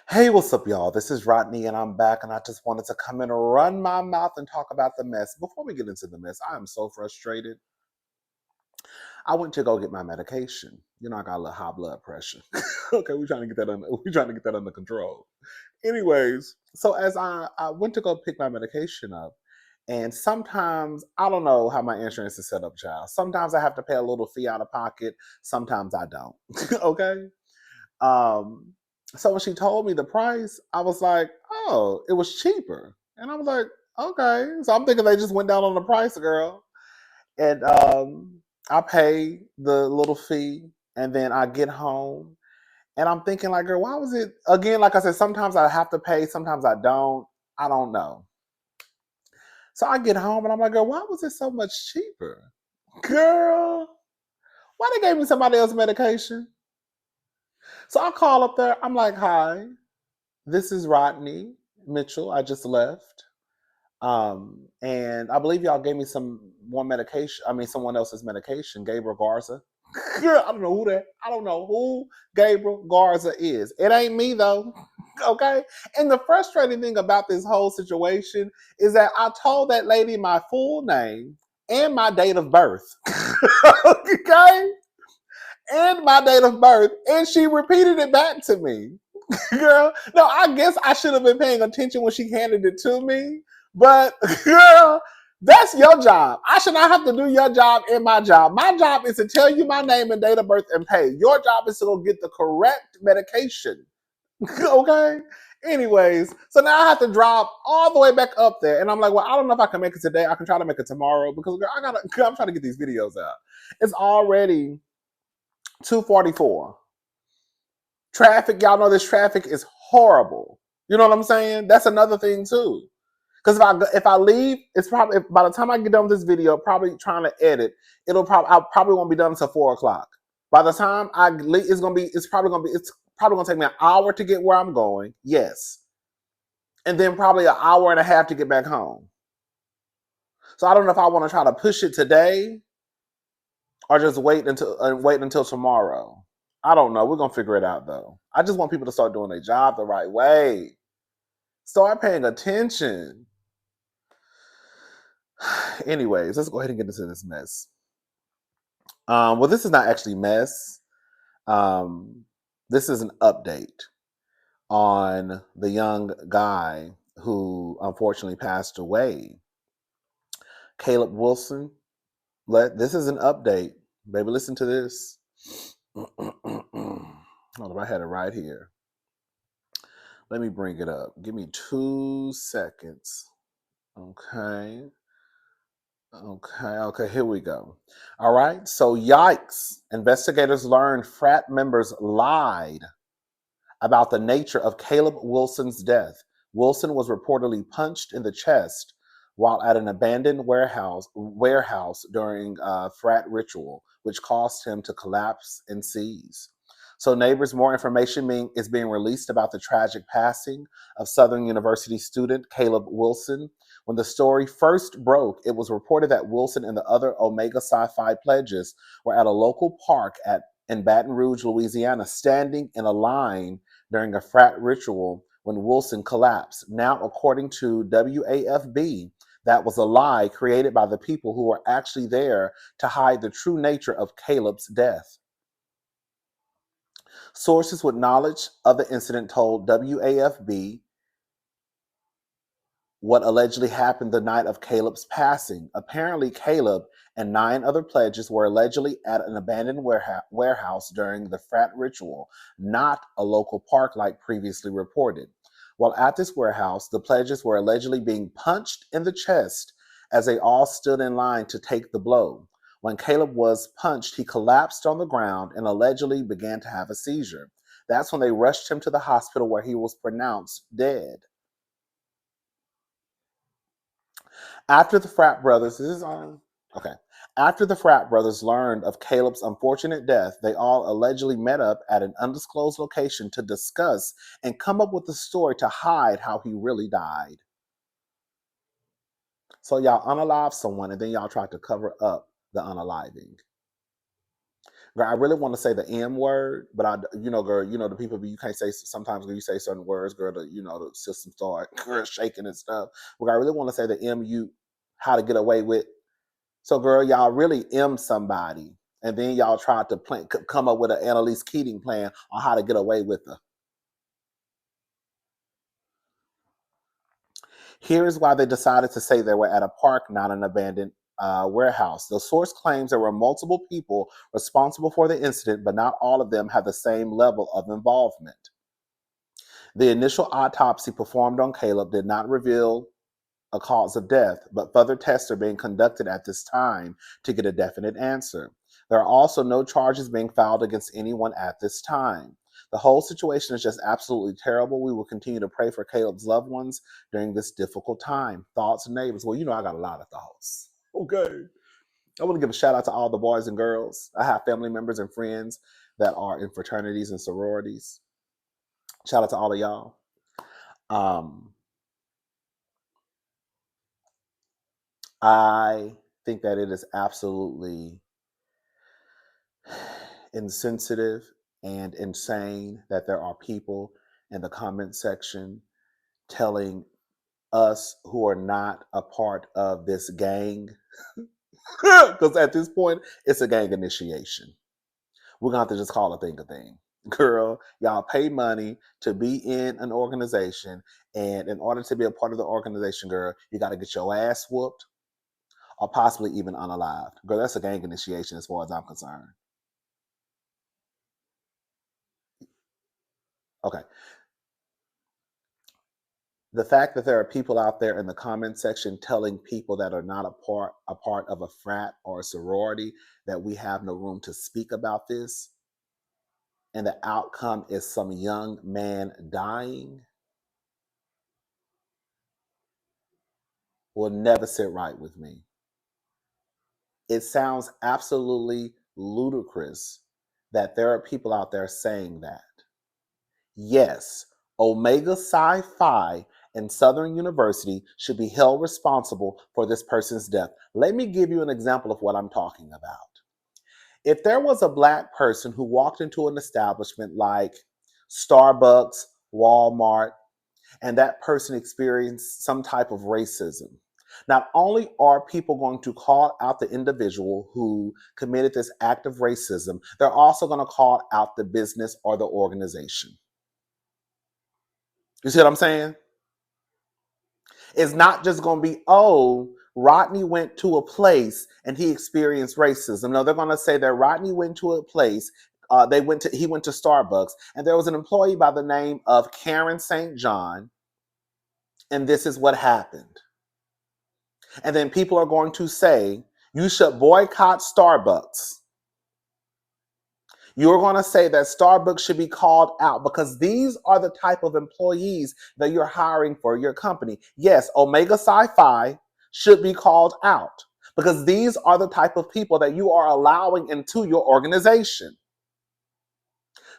Hey, what's up, y'all? This is Rodney, and I'm back, and I just wanted to come in and run my mouth and talk about the mess. Before we get into the mess, I am so frustrated. I went to go get my medication. You know, I got a little high blood pressure. Okay, we're trying to get that under. We're trying to get that under control. Anyways, so as I went to go pick my medication up, and sometimes I don't know how my insurance is set up, child. Sometimes I have to pay a little fee out of pocket. Sometimes I don't. Okay. Um, so when she told me the price, I was like, oh, it was cheaper. And I was like, okay. So I'm thinking they just went down on the price, girl. And I pay the little fee and then I get home and I'm thinking like, girl, why was it again? Like I said, sometimes I have to pay, sometimes I don't. I don't know. So I get home and I'm like, girl, why was it so much cheaper? Girl, why they gave me somebody else's medication? So I call up there. I'm like, hi. This is Rodney Mitchell. I just left. And I believe y'all gave me one medication. I mean, someone else's medication, Gabriel Garza. I don't know who that. I don't know who Gabriel Garza is. It ain't me though. Okay. And the frustrating thing about this whole situation is that I told that lady my full name and my date of birth. Okay. And my date of birth. And she repeated it back to me. Girl, no, I guess I should have been paying attention when she handed it to me. But girl, that's your job. I should not have to do your job and my job. My job is to tell you my name and date of birth and pay. Your job is to go get the correct medication. Okay? Anyways, so now I have to drive all the way back up there. And I'm like, well, I don't know if I can make it today. I can try to make it tomorrow because girl, I'm trying to get these videos out. It's already 2:44. Traffic, y'all know this traffic is horrible. You know what I'm saying? That's another thing too. Because if I leave, it's probably by the time I get done with this video, probably trying to edit, I probably won't be done until 4 o'clock. By the time I leave, it's probably gonna take me an hour to get where I'm going. Yes, and then probably an hour and a half to get back home. So I don't know if I want to try to push it today or just wait until tomorrow. I don't know. We're gonna figure it out though. I just want people to start doing their job the right way. Start paying attention. Anyways, let's go ahead and get into this mess. Well, this is not actually mess. Um, this is an update on the young guy who unfortunately passed away. Caleb Wilson. This is an update. Baby, listen to this. Hold on, I had it right here. Let me bring it up. Give me 2 seconds. Okay. Okay, here we go. All right, so yikes. Investigators learned frat members lied about the nature of Caleb Wilson's death. Wilson was reportedly punched in the chest while at an abandoned warehouse during a frat ritual, which caused him to collapse and seize. So, neighbors, more information is being released about the tragic passing of Southern University student Caleb Wilson. When the story first broke, it was reported that Wilson and the other Omega Psi Phi pledges were at a local park in Baton Rouge, Louisiana, standing in a line during a frat ritual when Wilson collapsed. Now, according to WAFB, that was a lie created by the people who were actually there to hide the true nature of Caleb's death. Sources with knowledge of the incident told WAFB what allegedly happened the night of Caleb's passing. Apparently, Caleb and 9 other pledges were allegedly at an abandoned warehouse during the frat ritual, not a local park like previously reported. While at this warehouse, the pledges were allegedly being punched in the chest as they all stood in line to take the blow. When Caleb was punched, he collapsed on the ground and allegedly began to have a seizure. That's when they rushed him to the hospital where he was pronounced dead. After the frat brothers, this is on. Okay. After the frat brothers learned of Caleb's unfortunate death, they all allegedly met up at an undisclosed location to discuss and come up with a story to hide how he really died. So y'all unalive someone and then y'all try to cover up the unaliving. Girl, I really want to say the M word, but girl, the people you can't say sometimes when you say certain words, girl, the system start girl, shaking and stuff. But I really want to say the MU, how to get away with. So, girl, y'all really M somebody, and then y'all tried to come up with an Annalise Keating plan on how to get away with her. Here's why they decided to say they were at a park, not an abandoned warehouse. The source claims there were multiple people responsible for the incident, but not all of them have the same level of involvement. The initial autopsy performed on Caleb did not reveal a cause of death, but further tests are being conducted at this time to get a definite answer. There are also no charges being filed against anyone at this time. The whole situation is just absolutely terrible. We will continue to pray for Caleb's loved ones during this difficult time. Thoughts, neighbors. Well, I got a lot of thoughts. Okay. I want to give a shout out to all the boys and girls. I have family members and friends that are in fraternities and sororities. Shout out to all of y'all. I think that it is absolutely insensitive and insane that there are people in the comment section telling us who are not a part of this gang, because at this point, it's a gang initiation. We're going to have to just call a thing a thing. Girl, y'all pay money to be in an organization, and in order to be a part of the organization, girl, you got to get your ass whooped or possibly even unalived. Girl, that's a gang initiation as far as I'm concerned. Okay. The fact that there are people out there in the comment section telling people that are not a part of a frat or a sorority that we have no room to speak about this, and the outcome is some young man dying, will never sit right with me. It sounds absolutely ludicrous that there are people out there saying that. Yes, Omega Psi Phi and Southern University should be held responsible for this person's death. Let me give you an example of what I'm talking about. If there was a Black person who walked into an establishment like Starbucks, Walmart, and that person experienced some type of racism, not only are people going to call out the individual who committed this act of racism, they're also going to call out the business or the organization. You see what I'm saying? It's not just going to be, oh, Rodney went to a place and he experienced racism. No, they're going to say that Rodney went to a place. He went to Starbucks, and there was an employee by the name of Karen St. John, and this is what happened. And then people are going to say, you should boycott Starbucks. You're going to say that Starbucks should be called out because these are the type of employees that you're hiring for your company. Yes, Omega Psi Phi should be called out because these are the type of people that you are allowing into your organization.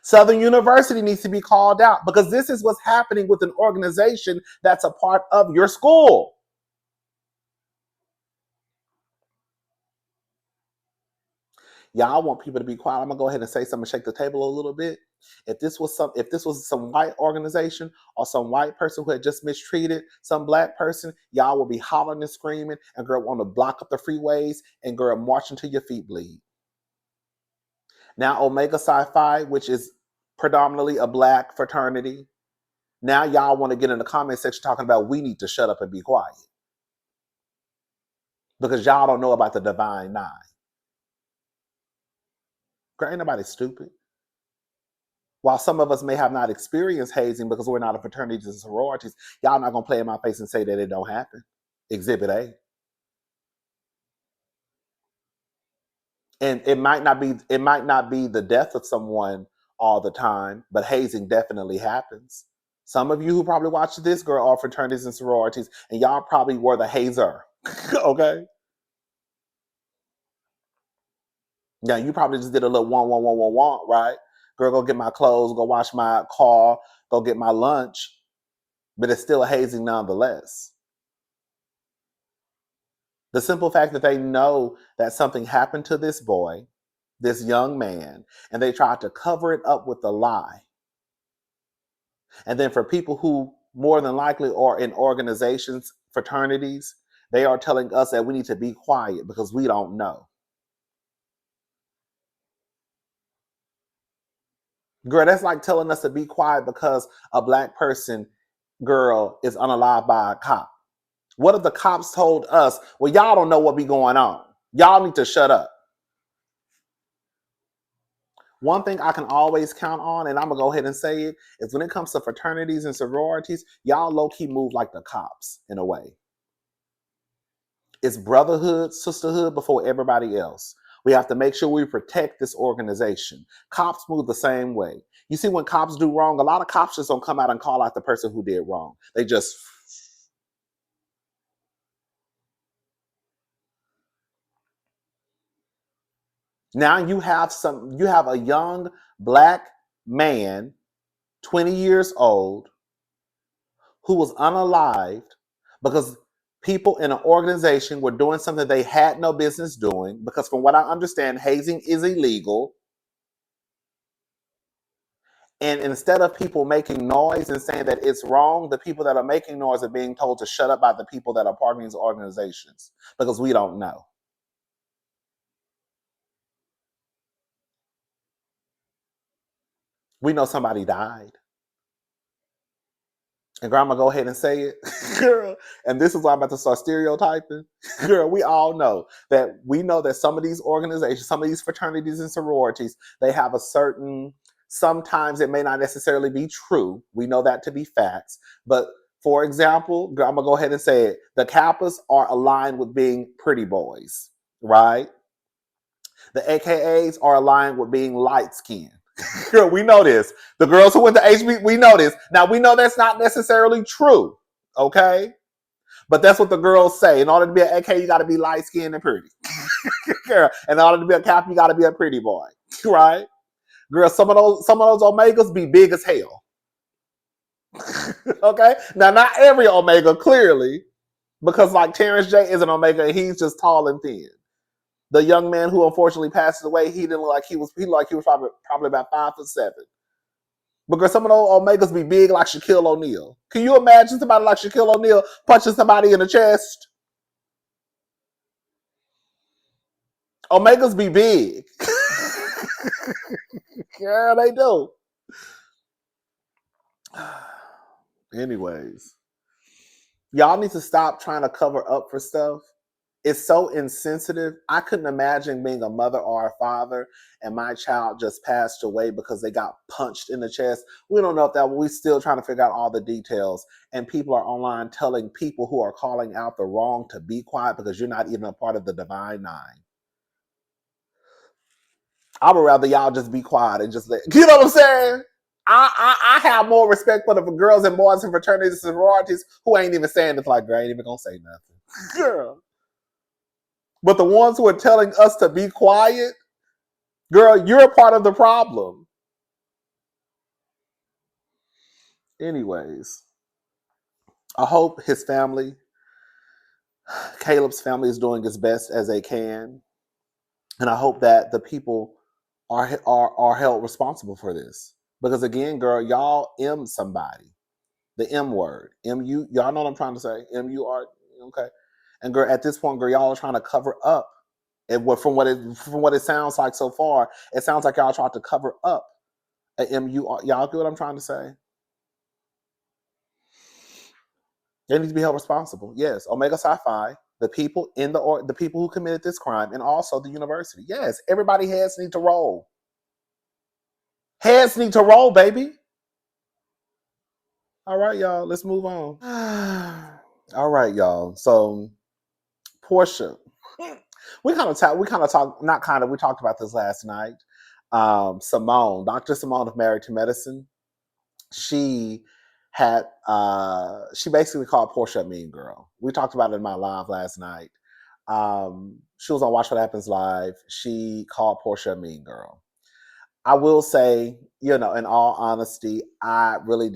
Southern University needs to be called out because this is what's happening with an organization that's a part of your school. Y'all want people to be quiet. I'm gonna go ahead and say something, shake the table a little bit. If this was some white organization or some white person who had just mistreated some Black person, y'all will be hollering and screaming, and girl want to block up the freeways and girl march until your feet bleed. Now Omega Psi Phi, which is predominantly a Black fraternity, now y'all want to get in the comment section talking about we need to shut up and be quiet because y'all don't know about the Divine Nine. Girl, ain't nobody stupid. While some of us may have not experienced hazing because we're not in fraternities and sororities, y'all not gonna play in my face and say that it don't happen. Exhibit A. And it might not be the death of someone all the time, but hazing definitely happens. Some of you who probably watch this girl are fraternities and sororities, and y'all probably were the hazer. Okay? Now you probably just did a little one, right? Girl, go get my clothes, go wash my car, go get my lunch, but it's still hazing nonetheless. The simple fact that they know that something happened to this boy this young man, and they tried to cover it up with a lie. And then for people who more than likely are in organizations, fraternities, they are telling us that we need to be quiet because we don't know. Girl, that's like telling us to be quiet because a black person, girl, is unalived by a cop. What if the cops told us, well, y'all don't know what be going on. Y'all need to shut up. One thing I can always count on, and I'm going to go ahead and say it, is when it comes to fraternities and sororities, y'all low-key move like the cops in a way. It's brotherhood, sisterhood before everybody else. We have to make sure we protect this organization. Cops move the same way. You see, when cops do wrong, a lot of cops just don't come out and call out the person who did wrong. They just... Now you have a young black man, 20 years old, who was unalived because people in an organization were doing something they had no business doing, because from what I understand, hazing is illegal. And instead of people making noise and saying that it's wrong, the people that are making noise are being told to shut up by the people that are part of these organizations because we don't know. We know somebody died. And girl, I'm gonna go ahead and say it, girl. And this is why I'm about to start stereotyping. Girl, we all know that some of these organizations, some of these fraternities and sororities, they have a certain, sometimes it may not necessarily be true. We know that to be facts. But for example, girl, I'm gonna go ahead and say it. The Kappas are aligned with being pretty boys, right? The AKAs are aligned with being light skinned. Girl, we know this. The girls who went to HB, we know this. Now, we know that's not necessarily true, okay? But that's what the girls say. In order to be an AK, you got to be light skinned and pretty. Girl, in order to be a Cap, you got to be a pretty boy, right? Girl, some of those Omegas be big as hell. Okay? Now, not every Omega, clearly, because like Terrence J is an Omega and he's just tall and thin. The young man who unfortunately passed away, he didn't look like he was probably about 5'7". Because some of those Omegas be big like Shaquille O'Neal. Can you imagine somebody like Shaquille O'Neal punching somebody in the chest? Omegas be big. Yeah, they do. Anyways, y'all need to stop trying to cover up for stuff. It's so insensitive. I couldn't imagine being a mother or a father and my child just passed away because they got punched in the chest. We don't know if that, we're still trying to figure out all the details. And people are online telling people who are calling out the wrong to be quiet because you're not even a part of the Divine Nine. I would rather y'all just be quiet and just let, you know what I'm saying? I have more respect for the girls and boys and fraternities and sororities who ain't even saying it's like, girl, I ain't even gonna say nothing. Girl. But the ones who are telling us to be quiet, girl, you're a part of the problem. Anyways, I hope his family, Caleb's family, is doing as best as they can. And I hope that the people are held responsible for this. Because again, girl, y'all M somebody. The M word. M-U, y'all know what I'm trying to say. M-U-R, okay. And girl, at this point, girl, y'all are trying to cover up. And from what it sounds like so far, it sounds like y'all trying to cover up a M-U-R. Y'all get what I'm trying to say? They need to be held responsible. Yes, Omega Psi Phi, the people the people who committed this crime, and also the university. Yes, everybody heads need to roll. Heads need to roll, baby. All right, y'all. Let's move on. All right, y'all. So Porsha, we talked about this last night. Simone, Dr. Simone of Married to Medicine, she basically called Porsha a mean girl. We talked about it in my live last night. She was on Watch What Happens Live. She called Porsha a mean girl. I will say, in all honesty, I really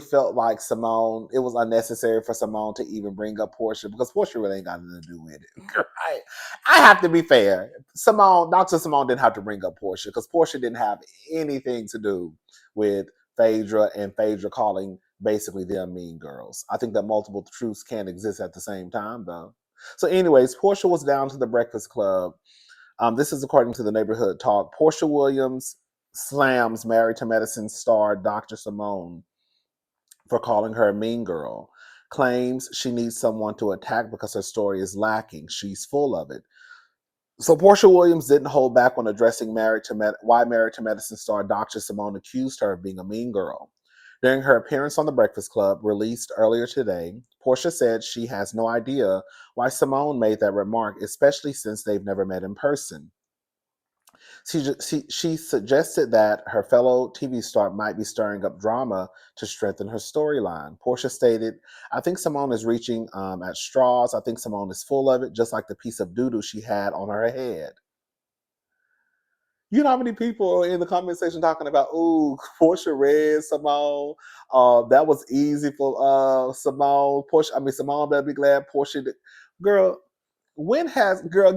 felt like Simone, it was unnecessary for Simone to even bring up Porsha because Porsha really ain't got nothing to do with it. Right? I have to be fair. Dr. Simone didn't have to bring up Porsha because Porsha didn't have anything to do with Phaedra and Phaedra calling basically them mean girls. I think that multiple truths can't exist at the same time, though. So, anyways, Porsha was down to the Breakfast Club. This is according to the Neighborhood Talk. Porsha Williams slams Married to Medicine star Dr. Simone for calling her a mean girl. Claims she needs someone to attack because her story is lacking. She's full of it. So Porsha Williams didn't hold back on addressing why Married to Medicine star Dr. Simone accused her of being a mean girl. During her appearance on The Breakfast Club, released earlier today, Porsha said she has no idea why Simone made that remark, especially since they've never met in person. She suggested that her fellow TV star might be stirring up drama to strengthen her storyline. Porsha stated, I think Simone is reaching at straws. I think Simone is full of it, just like the piece of doo-doo she had on her head. You know how many people are in the comment section talking about, ooh, Porsha read Simone. That was easy for Simone. Simone better be glad Porsha did. Girl,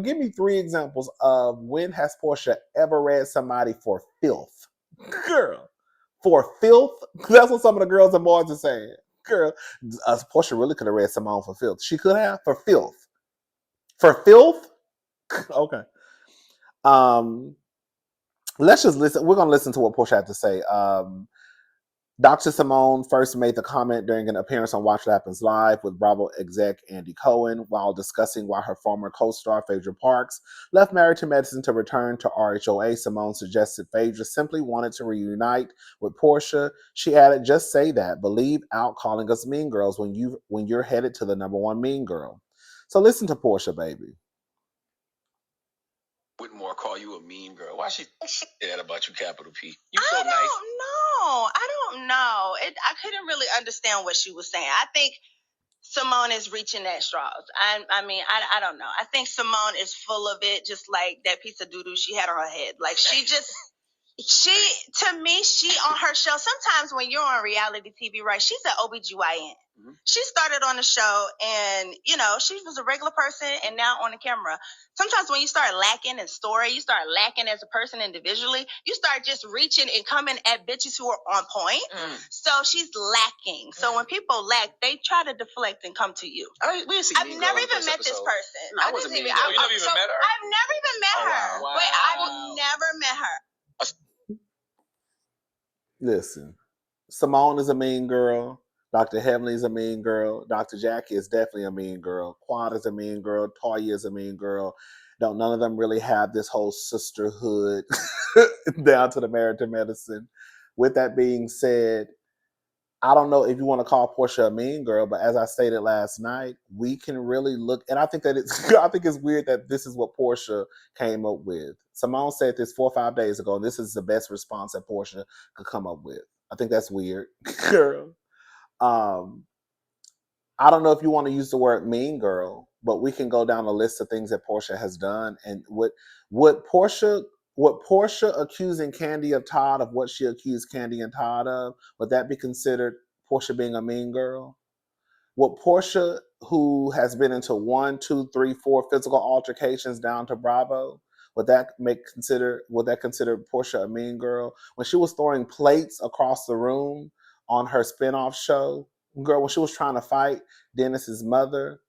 give me 3 examples of when has Porsha ever read somebody for filth? Girl, for filth? That's what some of the girls and boys are saying. Girl, Porsha really could have read Simone for filth. She could have for filth. For filth? Okay. Let's just listen. We're going to listen to what Porsha had to say. Dr. Simone first made the comment during an appearance on Watch What Happens Live with Bravo exec Andy Cohen while discussing why her former co-star Phaedra Parks left Married to Medicine to return to RHOA. Simone suggested Phaedra simply wanted to reunite with Porsha. She added, just say that. Believe out calling us mean girls when you're headed to the #1 mean girl. So listen to Porsha, baby. Whitmore call you a mean girl. Why she say that about you, capital P? You so nice. I don't know. I couldn't really understand what she was saying. I think Simone is reaching at straws. I don't know. I think Simone is full of it, just like that piece of doo-doo she had on her head. Like to me, she on her show, sometimes when you're on reality TV, right, she's an OBGYN. Mm-hmm. She started on the show and, she was a regular person and now on the camera. Sometimes when you start lacking in story, you start lacking as a person individually, you start just reaching and coming at bitches who are on point. Mm. So she's lacking. So when people lack, they try to deflect and come to you. I've never even met this person. No, I wasn't mean girl. You never even met her? I've never even met her. Wow. Wait, I've never met her. Listen, Simone is a mean girl. Dr. Heavenly is a mean girl. Dr. Jackie is definitely a mean girl. Quad is a mean girl. Toya is a mean girl. None of them really have this whole sisterhood down to the Married to Medicine. With that being said, I don't know if you want to call Porsha a mean girl, but as I stated last night, we can really look, and I think that I think it's weird that this is what Porsha came up with. Simone said this 4 or 5 days ago, and this is the best response that Porsha could come up with. I think that's weird, girl. I don't know if you want to use the word mean girl, but we can go down a list of things that Porsha has done, and what Porsha accusing Candy of Todd of what she accused Candy and Todd of, would that be considered Porsha being a mean girl? Would Porsha, who has been into 1, 2, 3, 4 physical altercations down to Bravo, would that consider Porsha a mean girl? When she was throwing plates across the room on her spinoff show, girl, when she was trying to fight Dennis's mother,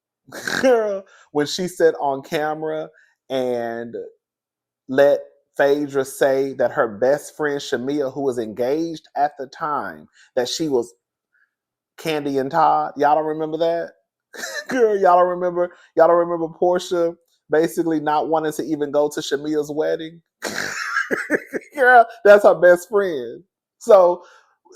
girl, when she said on camera and let Phaedra say that her best friend Shamia, who was engaged at the time, that she was Candy and Todd. Y'all don't remember that? Girl, y'all don't remember Porsha basically not wanting to even go to Shamia's wedding? Girl, that's her best friend. So,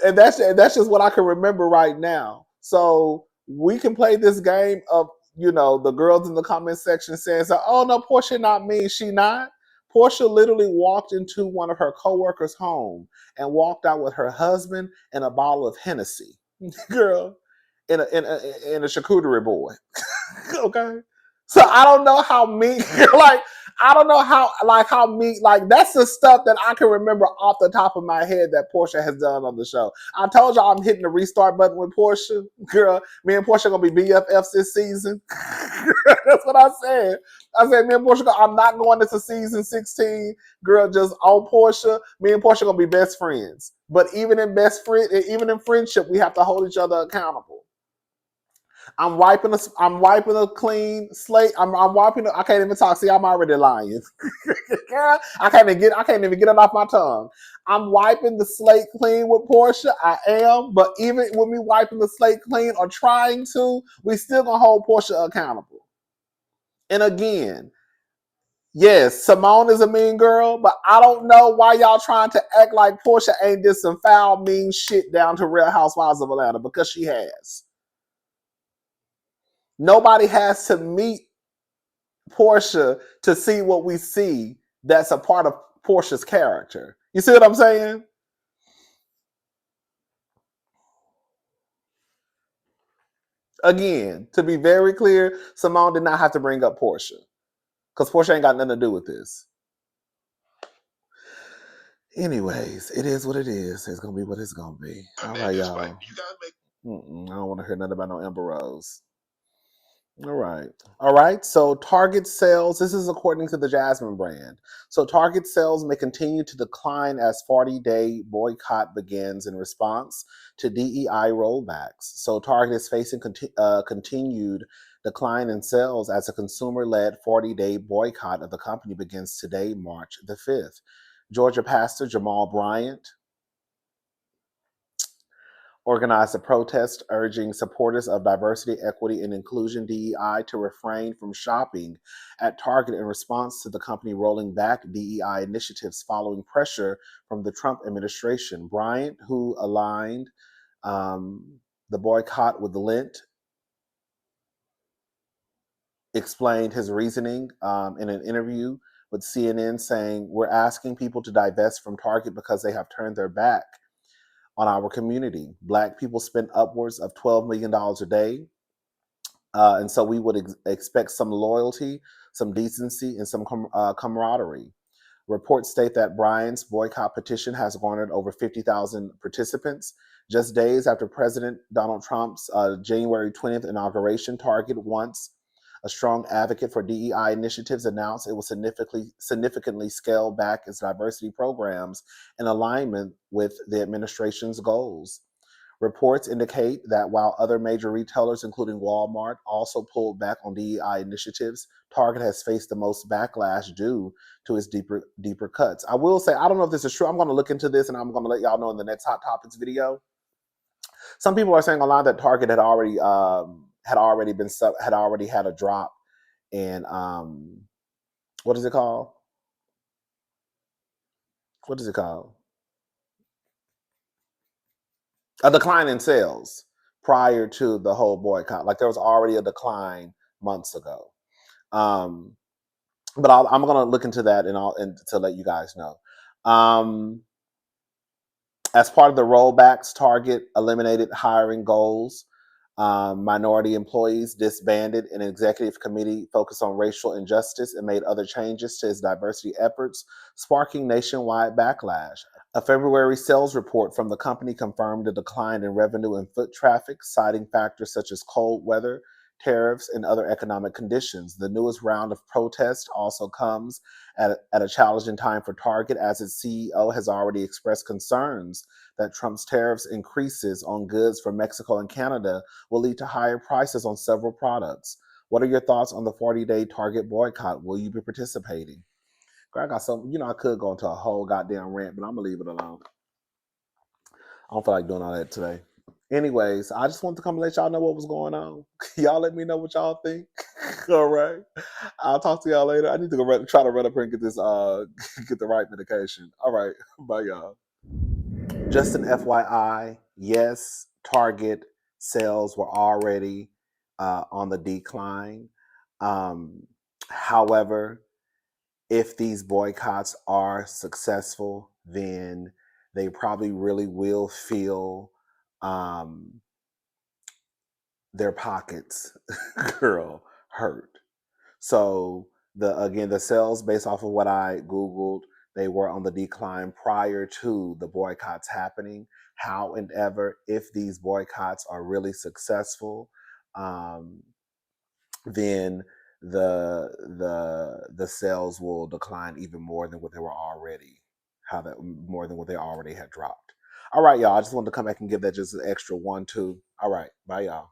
and that's just what I can remember right now. So we can play this game of, the girls in the comment section saying, oh no, Porsha not me, she not. Porsha literally walked into one of her coworkers' home and walked out with her husband and a bottle of Hennessy. Girl, in a charcuterie board. Okay, so I don't know how mean. Like, I don't know how me, like, that's the stuff that I can remember off the top of my head that Porsha has done on the show. I told y'all I'm hitting the restart button with Porsha. Girl, me and Porsha gonna be BFFs this season. That's what I said. I said, me and Porsha, I'm not going into season 16. Girl, just on Porsha. Me and Porsha gonna be best friends. But even in friendship, we have to hold each other accountable. I'm wiping a clean slate. I'm wiping. I can't even talk. See, I'm already lying. I can't even get it off my tongue. I'm wiping the slate clean with Porsha. I am, but even with me wiping the slate clean or trying to, we still gonna hold Porsha accountable. And again, yes, Simone is a mean girl, but I don't know why y'all trying to act like Porsha ain't did some foul, mean shit down to Real Housewives of Atlanta, because she has. Nobody has to meet Porsha to see what we see that's a part of Porsha's character. You see what I'm saying? Again, to be very clear, Simone did not have to bring up Porsha, because Porsha ain't got nothing to do with this. Anyways, it is what it is. It's going to be what it's going to be. All right, y'all. I don't want to hear nothing about no Amber Rose. All right. So Target sales, this is according to the Jasmine brand. So Target sales may continue to decline as 40-day boycott begins in response to DEI rollbacks. So Target is facing continued decline in sales as a consumer-led 40-day boycott of the company begins today, March the 5th. Georgia pastor Jamal Bryant organized a protest urging supporters of diversity, equity, and inclusion DEI to refrain from shopping at Target in response to the company rolling back DEI initiatives following pressure from the Trump administration. Bryant, who aligned the boycott with Lent, explained his reasoning in an interview with CNN, saying, "We're asking people to divest from Target because they have turned their back on our community. Black people spend upwards of $12 million a day. And so we would expect some loyalty, some decency, and some camaraderie." Reports state that Bryant's boycott petition has garnered over 50,000 participants. Just days after President Donald Trump's January 20th inauguration, Target, once a strong advocate for DEI initiatives, announced it will significantly scale back its diversity programs in alignment with the administration's goals. Reports indicate that while other major retailers, including Walmart, also pulled back on DEI initiatives, Target has faced the most backlash due to its deeper cuts. I will say, I don't know if this is true. I'm going to look into this, and I'm going to let y'all know in the next Hot Topics video. Some people are saying online that Target had already had a drop in what is it called? What is it called? A decline in sales prior to the whole boycott. Like there was already a decline months ago. But I'm going to look into that and to let you guys know. As part of the rollbacks, Target eliminated hiring goals. Minority employees disbanded an executive committee focused on racial injustice and made other changes to its diversity efforts, sparking nationwide backlash. A February sales report from the company confirmed a decline in revenue and foot traffic, citing factors such as cold weather, tariffs, and other economic conditions. The newest round of protests also comes at a challenging time for Target, as its CEO has already expressed concerns that Trump's tariffs increases on goods from Mexico and Canada will lead to higher prices on several products. What are your thoughts on the 40-day Target boycott? Will you be participating? I got some, I could go into a whole goddamn rant, but I'm going to leave it alone. I don't feel like doing all that today. Anyways, I just wanted to come and let y'all know what was going on. Y'all let me know what y'all think. All right. I'll talk to y'all later. I need to try to run up here and get this, get the right medication. All right. Bye, y'all. Just an FYI, yes, Target sales were already on the decline. However, if these boycotts are successful, then they probably really will feel their pockets, girl, hurt. So the sales, based off of what I Googled, they were on the decline prior to the boycotts happening. However, if these boycotts are really successful, then the sales will decline even more than what they were already, more than what they already had dropped. All right, y'all. I just wanted to come back and give that just an extra 1, 2. All right, bye, y'all.